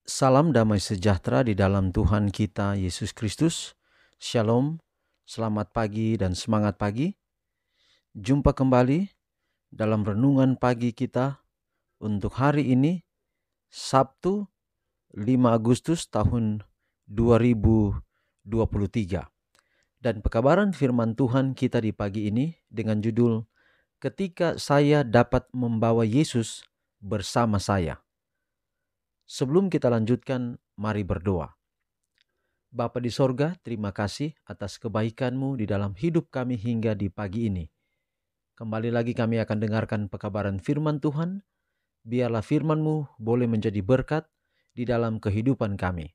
Salam damai sejahtera di dalam Tuhan kita Yesus Kristus. Shalom, selamat pagi dan semangat pagi. Jumpa kembali dalam renungan pagi kita untuk hari ini, Sabtu 5 Agustus tahun 2023. Dan pekabaran firman Tuhan kita di pagi ini dengan judul, Ketika Saya Dapat Membawa Yesus Bersama Saya. Sebelum kita lanjutkan, mari berdoa. Bapa di sorga, terima kasih atas kebaikan-Mu di dalam hidup kami hingga di pagi ini. Kembali lagi kami akan dengarkan pekabaran firman Tuhan. Biarlah firman-Mu boleh menjadi berkat di dalam kehidupan kami.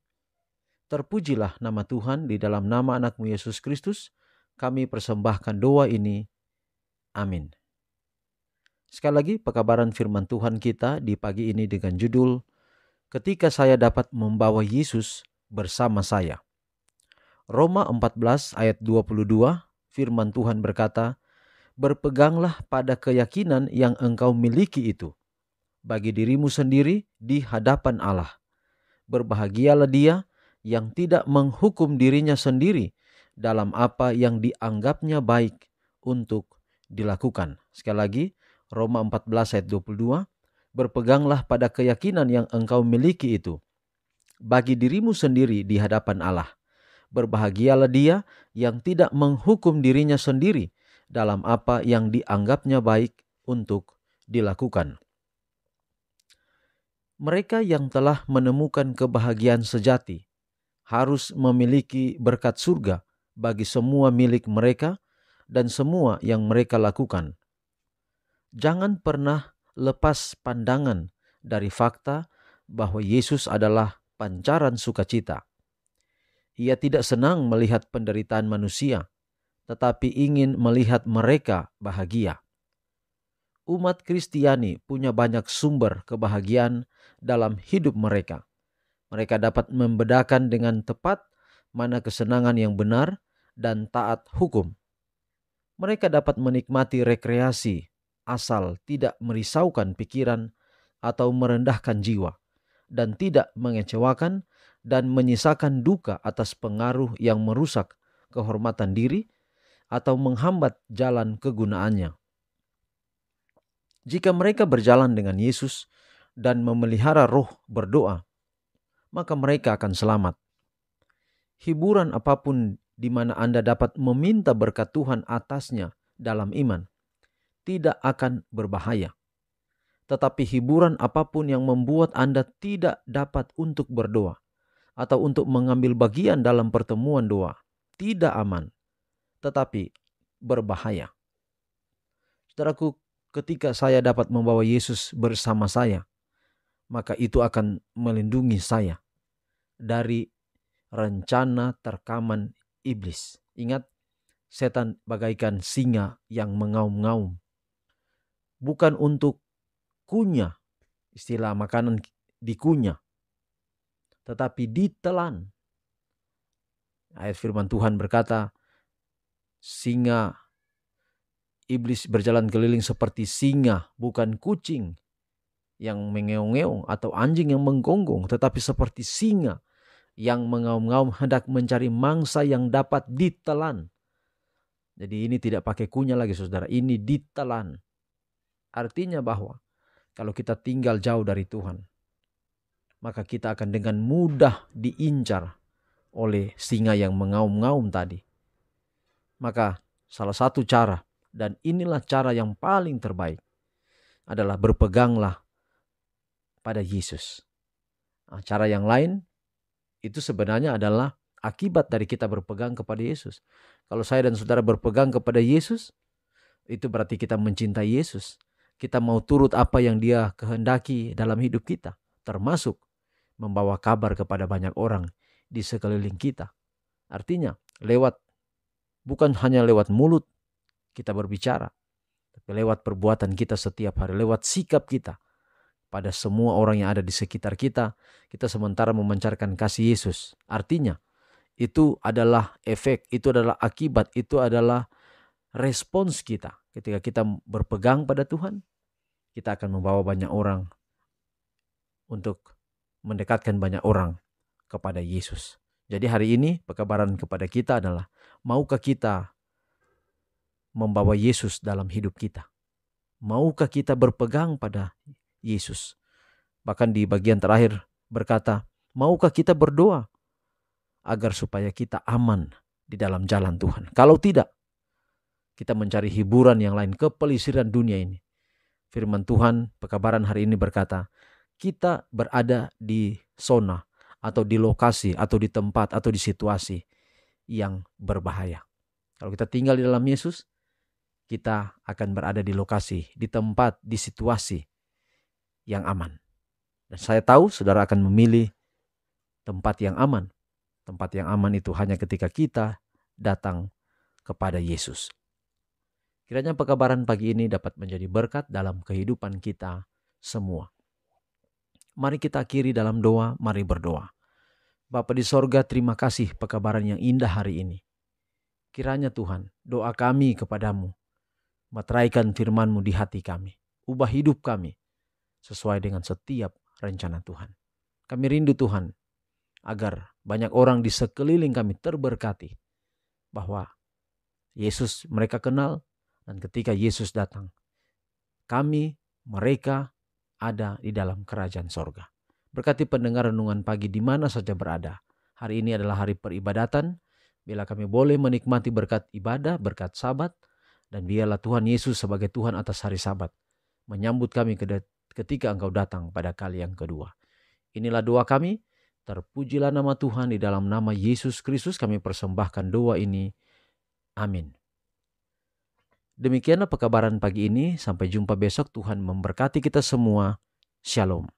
Terpujilah nama Tuhan di dalam nama anak-Mu Yesus Kristus. Kami persembahkan doa ini. Amin. Sekali lagi pekabaran firman Tuhan kita di pagi ini dengan judul, Ketika Saya Dapat Membawa Yesus Bersama Saya. Roma 14 ayat 22, firman Tuhan berkata, Berpeganglah pada keyakinan yang engkau miliki itu, bagi dirimu sendiri di hadapan Allah. Berbahagialah dia yang tidak menghukum dirinya sendiri dalam apa yang dianggapnya baik untuk dilakukan. Sekali lagi, Roma 14 ayat 22, Berpeganglah pada keyakinan yang engkau miliki itu, bagi dirimu sendiri di hadapan Allah. Berbahagialah dia yang tidak menghukum dirinya sendiri dalam apa yang dianggapnya baik untuk dilakukan. Mereka yang telah menemukan kebahagiaan sejati harus memiliki berkat surga bagi semua milik mereka dan semua yang mereka lakukan. Jangan pernah lepas pandangan dari fakta bahwa Yesus adalah pancaran sukacita. Ia tidak senang melihat penderitaan manusia, tetapi ingin melihat mereka bahagia. Umat Kristiani punya banyak sumber kebahagiaan dalam hidup mereka. Mereka dapat membedakan dengan tepat mana kesenangan yang benar dan taat hukum. Mereka dapat menikmati rekreasi asal tidak merisaukan pikiran atau merendahkan jiwa, dan tidak mengecewakan dan menyisakan duka atas pengaruh yang merusak kehormatan diri atau menghambat jalan kegunaannya. Jika mereka berjalan dengan Yesus dan memelihara roh berdoa, maka mereka akan selamat. Hiburan apapun di mana Anda dapat meminta berkat Tuhan atasnya dalam iman tidak akan berbahaya. Tetapi hiburan apapun yang membuat Anda tidak dapat untuk berdoa atau untuk mengambil bagian dalam pertemuan doa tidak aman, tetapi berbahaya. Saudaraku, ketika saya dapat membawa Yesus bersama saya, maka itu akan melindungi saya dari rencana terkaman iblis. Ingat, setan bagaikan singa yang mengaum-ngaum. Bukan untuk kunyah, istilah makanan dikunyah, tetapi ditelan. Ayat firman Tuhan berkata, iblis berjalan keliling seperti singa, bukan kucing yang mengeong-ngeong atau anjing yang menggonggong, tetapi seperti singa yang mengaum-ngaum hendak mencari mangsa yang dapat ditelan. Jadi ini tidak pakai kunyah lagi, saudara, ini ditelan. Artinya bahwa kalau kita tinggal jauh dari Tuhan, maka kita akan dengan mudah diincar oleh singa yang mengaum-ngaum tadi. Maka salah satu cara, dan inilah cara yang paling terbaik, adalah berpeganglah pada Yesus. Nah, cara yang lain itu sebenarnya adalah akibat dari kita berpegang kepada Yesus. Kalau saya dan saudara berpegang kepada Yesus, itu berarti kita mencintai Yesus. Kita mau turut apa yang Dia kehendaki dalam hidup kita, termasuk membawa kabar kepada banyak orang di sekeliling kita. Artinya, bukan hanya lewat mulut kita berbicara, tapi lewat perbuatan kita setiap hari, lewat sikap kita pada semua orang yang ada di sekitar kita, kita sementara memancarkan kasih Yesus. Artinya, itu adalah efek, itu adalah akibat, itu adalah respons kita. Ketika kita berpegang pada Tuhan, kita akan membawa banyak orang untuk mendekatkan banyak orang kepada Yesus. Jadi hari ini pekabaran kepada kita adalah, maukah kita membawa Yesus dalam hidup kita? Maukah kita berpegang pada Yesus? Bahkan di bagian terakhir berkata, maukah kita berdoa agar supaya kita aman di dalam jalan Tuhan? Kalau tidak, kita mencari hiburan yang lain, kepelisiran dunia ini. Firman Tuhan, pekabaran hari ini berkata, kita berada di zona atau di lokasi atau di tempat atau di situasi yang berbahaya. Kalau kita tinggal di dalam Yesus, kita akan berada di lokasi, di tempat, di situasi yang aman. Dan saya tahu saudara akan memilih tempat yang aman. Tempat yang aman itu hanya ketika kita datang kepada Yesus. Kiranya pekabaran pagi ini dapat menjadi berkat dalam kehidupan kita semua. Mari kita akhiri dalam doa, mari berdoa. Bapa di sorga, terima kasih pekabaran yang indah hari ini. Kiranya Tuhan, doa kami kepadamu, materaikan firman-Mu di hati kami. Ubah hidup kami sesuai dengan setiap rencana Tuhan. Kami rindu Tuhan, agar banyak orang di sekeliling kami terberkati, bahwa Yesus mereka kenal, dan ketika Yesus datang, mereka ada di dalam kerajaan sorga. Berkati pendengar renungan pagi di mana saja berada. Hari ini adalah hari peribadatan. Bila kami boleh menikmati berkat ibadah, berkat sabat, dan biarlah Tuhan Yesus sebagai Tuhan atas hari sabat menyambut kami ketika Engkau datang pada kali yang kedua. Inilah doa kami. Terpujilah nama Tuhan, di dalam nama Yesus Kristus kami persembahkan doa ini. Amin. Demikianlah pekabaran pagi ini. Sampai jumpa besok. Tuhan memberkati kita semua. Shalom.